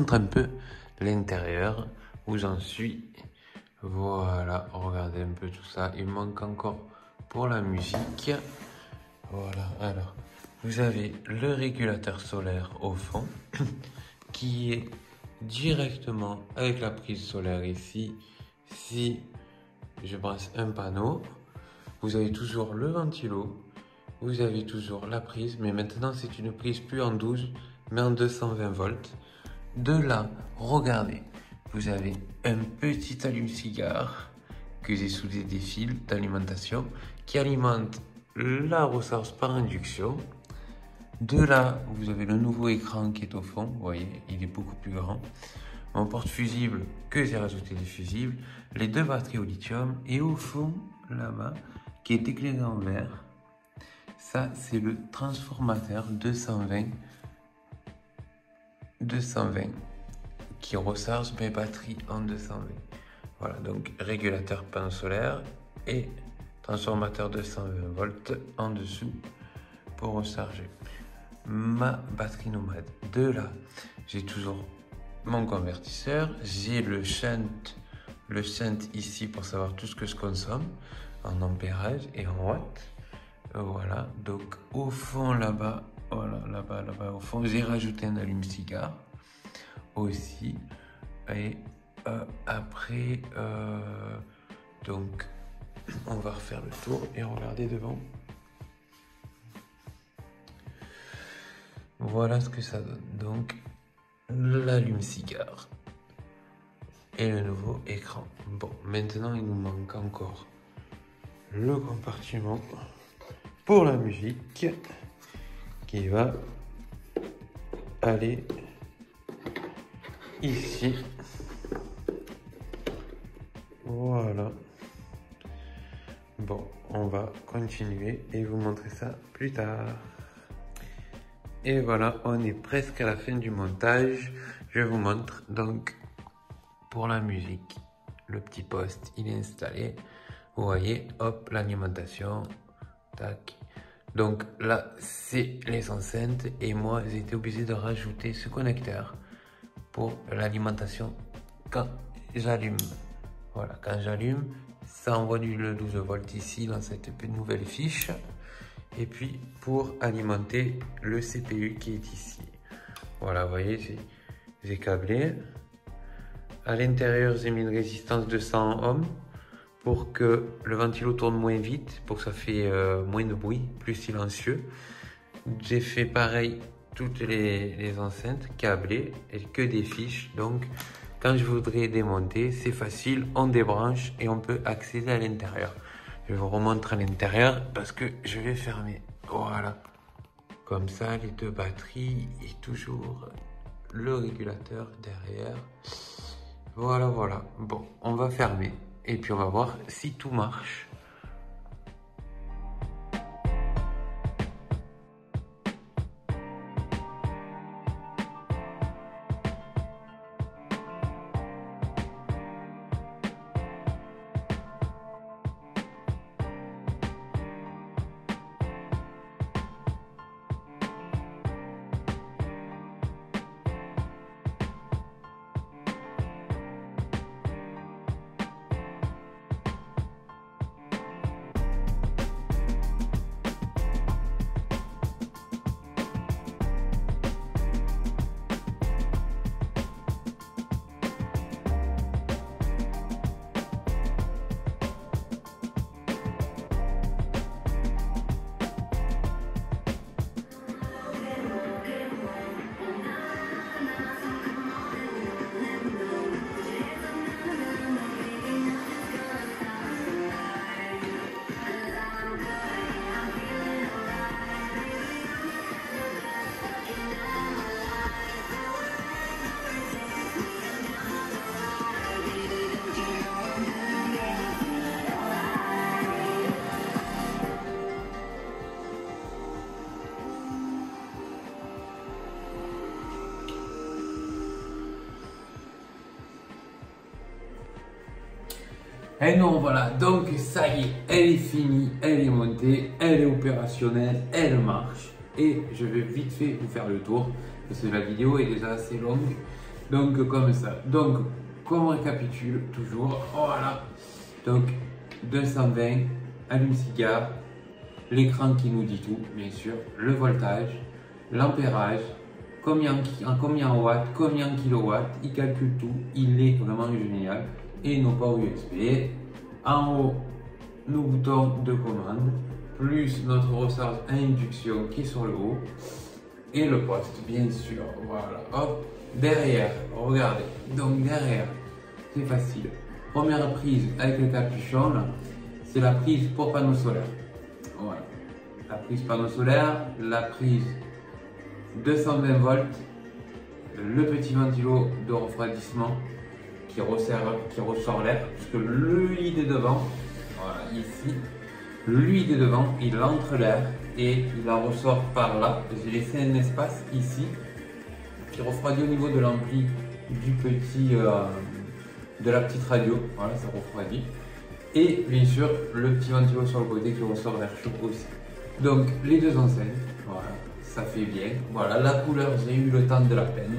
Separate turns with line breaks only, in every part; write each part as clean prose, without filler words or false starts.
montre un peu l'intérieur, où j'en suis. Voilà, regardez un peu tout ça. Il manque encore pour la musique. Voilà, alors, vous avez le régulateur solaire au fond, qui est directement avec la prise solaire ici. Si je brasse un panneau, vous avez toujours le ventilo, vous avez toujours la prise, mais maintenant c'est une prise plus en 12, mais en 220 volts. De là, regardez, vous avez un petit allume-cigare que j'ai soudé des fils d'alimentation qui alimente la ressource par induction. De là, vous avez le nouveau écran qui est au fond, vous voyez, il est beaucoup plus grand. Mon porte-fusible que j'ai rajouté des fusibles, les deux batteries au lithium et au fond, là-bas, qui est éclairé en vert, ça c'est le transformateur 220 qui recharge mes batteries en 220. Voilà, donc régulateur panneau solaire et transformateur 220 volts en dessous pour recharger ma batterie nomade. De là, j'ai toujours mon convertisseur, j'ai le shunt ici pour savoir tout ce que je consomme en ampérage et en watts. Voilà, donc au fond là-bas, voilà, là-bas au fond, j'ai rajouté un allume-cigare aussi. Et après, donc on va refaire le tour et regarder devant. Voilà ce que ça donne. Donc l'allume-cigare et le nouveau écran. Bon, maintenant il nous manque encore le compartiment pour la musique qui va aller ici. Voilà. Bon, on va continuer et vous montrer ça plus tard. Et voilà, on est presque à la fin du montage. Je vous montre donc pour la musique. Le petit poste, il est installé. Vous voyez, hop, l'alimentation. Tac. Donc là, c'est les enceintes. Et moi, j'ai été obligé de rajouter ce connecteur pour l'alimentation quand j'allume. Voilà, quand j'allume, ça envoie du 12 volts ici dans cette nouvelle fiche. Et puis pour alimenter le CPU qui est ici. Voilà, vous voyez, j'ai câblé. À l'intérieur, j'ai mis une résistance de 100 ohms pour que le ventilo tourne moins vite, pour que ça fait moins de bruit, plus silencieux. J'ai fait pareil toutes les enceintes câblées et que des fiches. Donc quand je voudrais démonter, c'est facile, on débranche et on peut accéder à l'intérieur. Je vous remontre à l'intérieur parce que je vais fermer. Voilà. Comme ça, les deux batteries et toujours le régulateur derrière. Voilà, voilà. Bon, on va fermer et puis on va voir si tout marche. Et non, voilà, donc ça y est, elle est finie, elle est montée, elle est opérationnelle, elle marche. Et je vais vite fait vous faire le tour, parce que la vidéo est déjà assez longue. Donc comme ça. Donc qu'on récapitule toujours. Voilà. Donc 220, allume-cigare, l'écran qui nous dit tout, bien sûr, le voltage, l'ampérage, combien en watts, combien en kilowatts, il calcule tout, il est vraiment génial. Et nos ports USB. En haut, nos boutons de commande, plus notre recharge à induction qui est sur le haut. Et le poste, bien sûr. Voilà. Hop. Derrière, regardez. Donc derrière, c'est facile. Première prise avec le capuchon, là, c'est la prise pour panneau solaire. Voilà. La prise panneau solaire, la prise 220 volts, le petit ventilo de refroidissement qui ressort l'air, puisque lui de devant, voilà, ici, lui de devant, il entre l'air et il en ressort par là. J'ai laissé un espace ici qui refroidit au niveau de l'ampli du petit, de la petite radio. Voilà, ça refroidit. Et bien sûr, le petit ventilo sur le côté qui ressort l'air chaud aussi. Donc les deux enceintes, voilà, ça fait bien. Voilà, la couleur, j'ai eu le temps de la peine.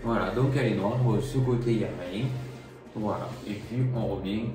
Voilà, donc elle est noire. Ce côté, il n'y a rien. Voilà, et puis on revient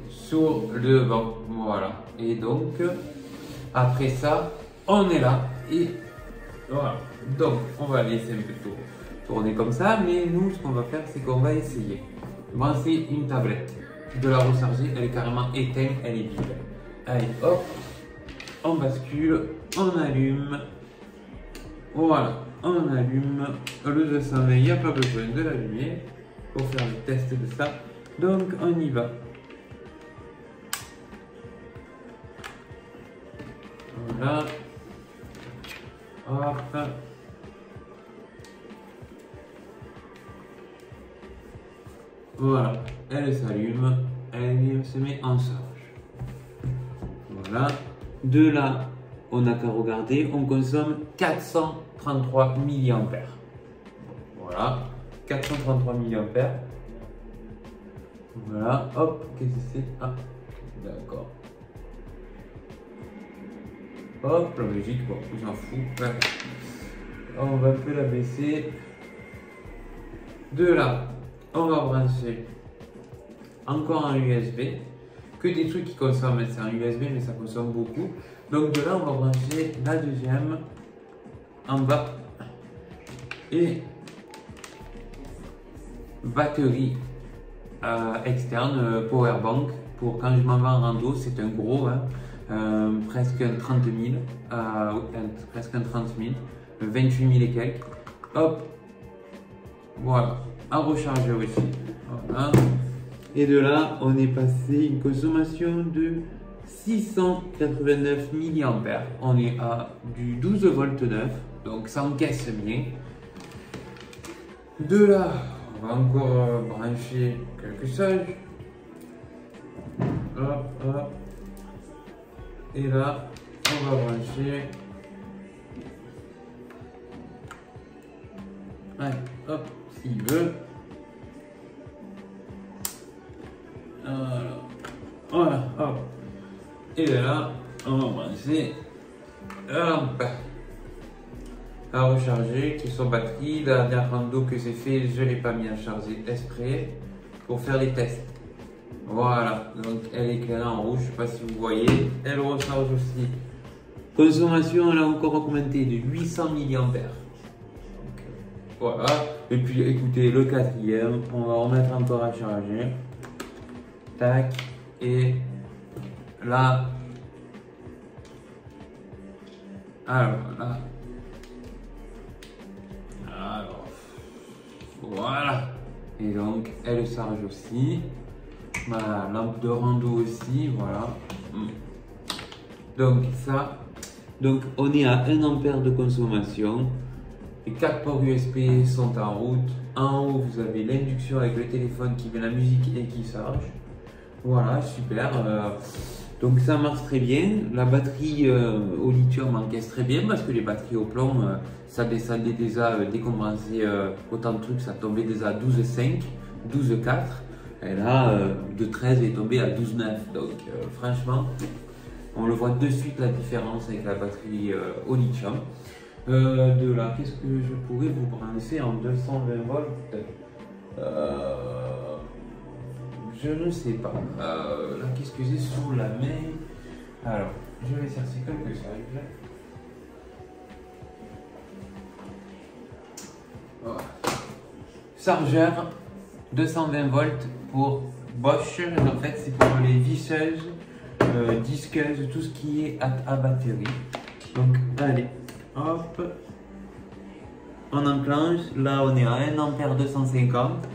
sur le devant. Voilà, et donc après ça, on est là. Et voilà, donc on va laisser un peu tourner comme ça. Mais nous, ce qu'on va faire, c'est qu'on va essayer de brancher une tablette, de la recharger. Elle est carrément éteinte, elle est vide. Allez, hop, on bascule, on allume. Voilà, on allume le 220, il n'y a pas besoin de l'allumer pour faire le test de ça. Donc on y va. Voilà. Hop. Voilà, elle s'allume, elle se met en charge. Voilà. De là, on n'a qu'à regarder, on consomme 433 mAh. Voilà, 433 mAh. Voilà, hop, qu'est-ce que c'est? Ah, d'accord. Hop, la logique, bon, j'en fous. Ouais. On va un peu la baisser. De là, on va brancher encore un USB. Que des trucs qui consomment, c'est un USB, mais ça consomme beaucoup. Donc de là, on va brancher la deuxième en bas. Et batterie externe, powerbank. Pour quand je m'en vais en rando, c'est un gros, hein, presque un 30 000, presque un 30 000, 28 000 et quelques. Hop, voilà, à recharger aussi. Voilà. Et de là, on est passé une consommation de 689 mAh. On est à du 12 volts 9, donc ça encaisse bien. De là, on va encore brancher quelque chose. Hop, hop. Et là, on va brancher. Allez, hop, s'il veut. Voilà, hop. Et là, on va brancher la lampe à recharger qui est sur batterie. La dernière rando que j'ai fait, je ne l'ai pas mis à charger exprès pour faire les tests. Voilà, donc elle est éclairée en rouge, je ne sais pas si vous voyez. Elle recharge aussi. Consommation, elle a encore augmenté de 800 mAh. Voilà, et puis écoutez, le quatrième, on va remettre encore à charger. Tac, et là, alors là, alors, voilà, et donc elle charge aussi, voilà, lampe de rando aussi, voilà, donc ça, donc on est à 1 ampère de consommation, les 4 ports USB sont en route, en haut vous avez l'induction avec le téléphone qui met la musique et qui charge. Voilà, super. Donc ça marche très bien. La batterie au lithium encaisse très bien parce que les batteries au plomb, ça descendait déjà, dès qu'on branchait autant de trucs, ça tombait déjà à 12,5, 12,4. Et là, de 13 est tombé à 12,9. Donc franchement, on le voit de suite la différence avec la batterie au lithium. De là, qu'est-ce que je pourrais vous brancher en 220 volts? Je ne sais pas. Là, qu'est-ce que j'ai sous la main? Alors, je vais chercher quelque chose. Voilà. Chargeur 220 volts pour Bosch. En fait, c'est pour les visseuses, disqueuses, tout ce qui est à batterie. Donc, allez, hop. On enclenche. Là, on est à 1 ampère 250.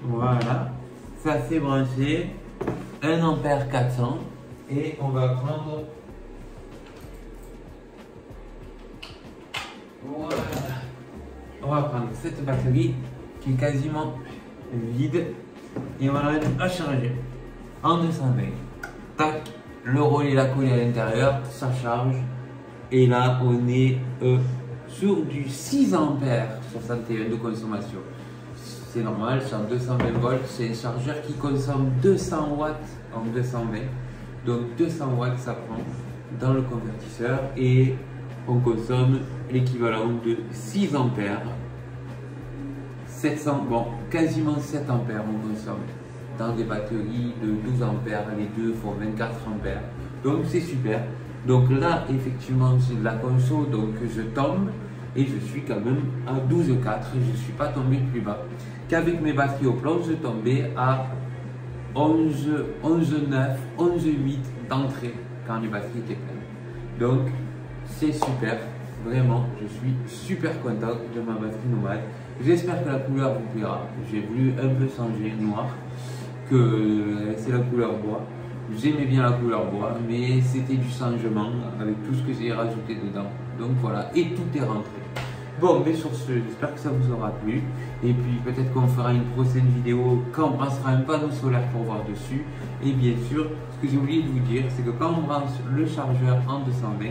Voilà, ça c'est branché, 1 ampère 400 et on va prendre, voilà, on va prendre cette batterie qui est quasiment vide et on va la mettre à charger en 220. Tac, le relais l'a collé à l'intérieur, ça charge et là on est sur du 6 ampères 61 de consommation. C'est normal, c'est en 220 volts, c'est un chargeur qui consomme 200 watts en 220. Donc 200 watts ça prend dans le convertisseur et on consomme l'équivalent de 6 ampères. 700, bon, quasiment 7 ampères on consomme dans des batteries de 12 ampères, les deux font 24 ampères. Donc c'est super. Donc là, effectivement, c'est de la conso, donc je tombe et je suis quand même à 12,4, je ne suis pas tombé plus bas. Qu'avec mes batteries au plomb, je tombais à 11,9, 11,8 d'entrée quand les batteries étaient pleines. Donc c'est super, vraiment, je suis super content de ma batterie nomade. J'espère que la couleur vous plaira. J'ai voulu un peu changer noir, que c'est la couleur bois. J'aimais bien la couleur bois, mais c'était du changement avec tout ce que j'ai rajouté dedans. Donc voilà, et tout est rentré. Bon, mais sur ce, j'espère que ça vous aura plu. Et puis peut-être qu'on fera une prochaine vidéo quand on passera un panneau solaire pour voir dessus. Et bien sûr, ce que j'ai oublié de vous dire, c'est que quand on branche le chargeur en 220,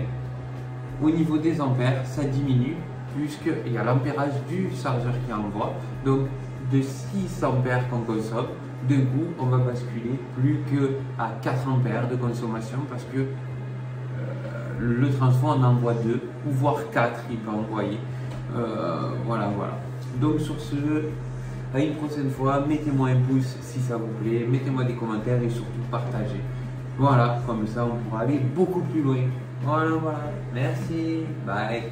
au niveau des ampères, ça diminue puisqu'il y a l'ampérage du chargeur qui envoie. Donc de 6 ampères qu'on consomme, d'un coup, on va basculer plus qu'à 4 ampères de consommation parce que le transfo en envoie 2 ou voire 4, il peut envoyer. Voilà. Donc sur ce, à une prochaine fois, mettez-moi un pouce si ça vous plaît, mettez-moi des commentaires et surtout partagez. Voilà, comme ça on pourra aller beaucoup plus loin. Voilà. Merci. Bye.